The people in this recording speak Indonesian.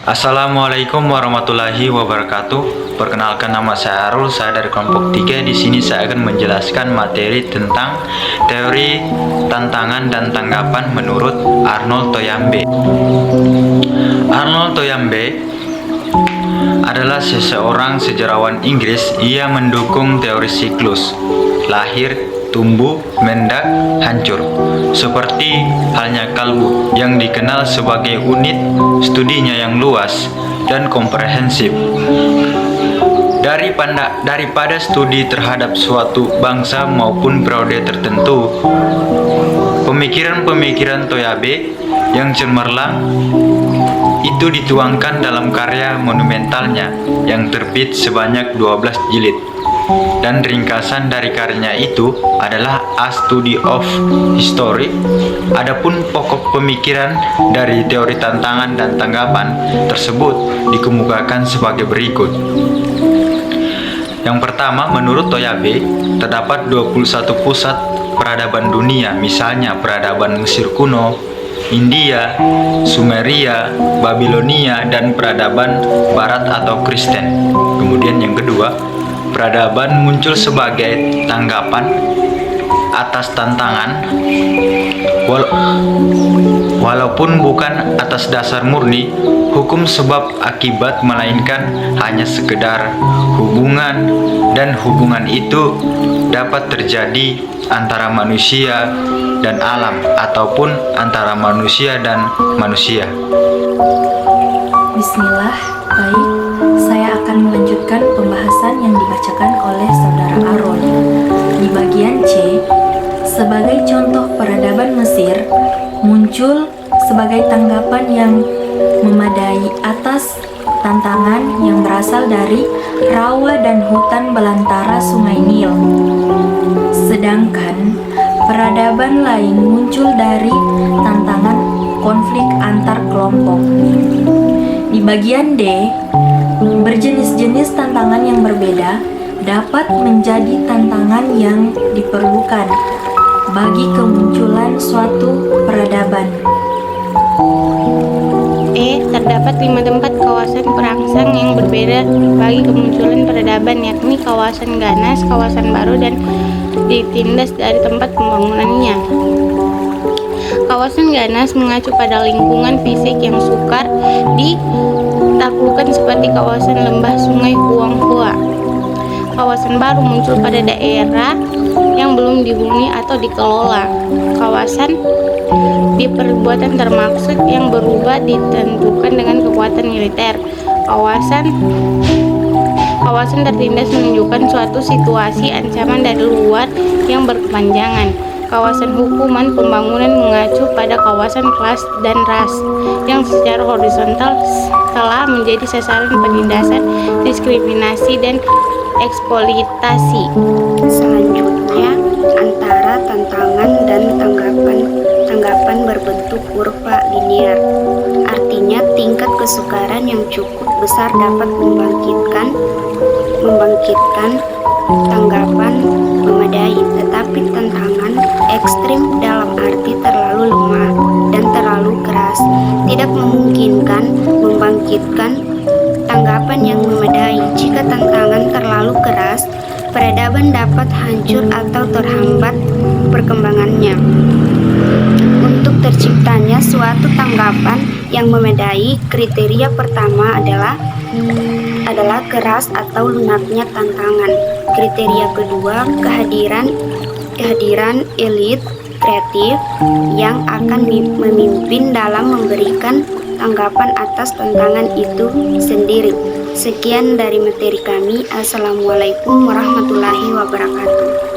Assalamualaikum warahmatullahi wabarakatuh. Perkenalkan, nama saya Arul, saya dari kelompok 3. Di sini saya akan menjelaskan materi tentang teori tantangan dan tanggapan menurut Arnold Toynbee. Arnold Toynbee adalah seseorang sejarawan Inggris. Ia mendukung teori siklus lahir, tumbuh, mendak, hancur, seperti halnya kalbu yang dikenal sebagai unit studinya yang luas dan komprehensif. Daripada studi terhadap suatu bangsa maupun periode tertentu, pemikiran-pemikiran Toynbee yang cemerlang itu dituangkan dalam karya monumentalnya yang terbit sebanyak 12 jilid. Dan ringkasan dari karyanya itu adalah A Study of History. Adapun pokok pemikiran dari teori tantangan dan tanggapan tersebut dikemukakan sebagai berikut. Yang pertama, menurut Toynbee, terdapat 21 pusat peradaban dunia, misalnya peradaban Mesir kuno, India, Sumeria, Babilonia, dan peradaban Barat atau Kristen. Kemudian yang kedua, peradaban muncul sebagai tanggapan atas tantangan, walaupun bukan atas dasar murni hukum sebab akibat, melainkan hanya sekedar hubungan, dan hubungan itu dapat terjadi antara manusia dan alam ataupun antara manusia dan manusia. Bismillah, baik, saya akan melanjutkan pembahasan yang dibacakan oleh Saudara Arul. Di bagian C, sebagai contoh peradaban Mesir muncul sebagai tanggapan yang memadai atas tantangan yang berasal dari rawa dan hutan belantara Sungai Nil. Sedangkan peradaban lain muncul dari tantangan konflik antar kelompok. Di bagian D, berjenis-jenis tantangan yang berbeda dapat menjadi tantangan yang diperlukan bagi kemunculan suatu peradaban. E. Terdapat 5 tempat kawasan perangsang yang berbeda bagi kemunculan peradaban, yakni kawasan ganas, kawasan baru, dan ditindas dari tempat pembangunannya. Kawasan ganas mengacu pada lingkungan fisik yang sukar ditaklukkan seperti kawasan lembah Sungai Huanghe. Kawasan baru muncul pada daerah yang belum dihuni atau dikelola. Kawasan di perbuatan termaksud yang berubah ditentukan dengan kekuatan militer. Kawasan tertindas menunjukkan suatu situasi ancaman dari luar yang berkepanjangan. Kawasan hukuman pembangunan mengacu pada kawasan kelas dan ras yang secara horizontal telah menjadi sasaran penindasan, diskriminasi, dan eksploitasi. Selanjutnya, antara tantangan dan tanggapan berbentuk kurva linier. Artinya tingkat kesukaran yang cukup besar dapat membangkitkan tanggapan memadai, tetapi tantangan ekstrim dalam arti terlalu lemah dan terlalu keras tidak memungkinkan membangkitkan tanggapan yang memadai. Jika tantangan terlalu keras, peradaban dapat hancur atau terhambat perkembangannya. Untuk terciptanya suatu tanggapan yang memadai, kriteria pertama adalah keras atau lunaknya tantangan. Kriteria kedua, kehadiran elit kreatif yang akan memimpin dalam memberikan tanggapan atas tantangan itu sendiri. Sekian dari materi kami. Assalamualaikum warahmatullahi wabarakatuh.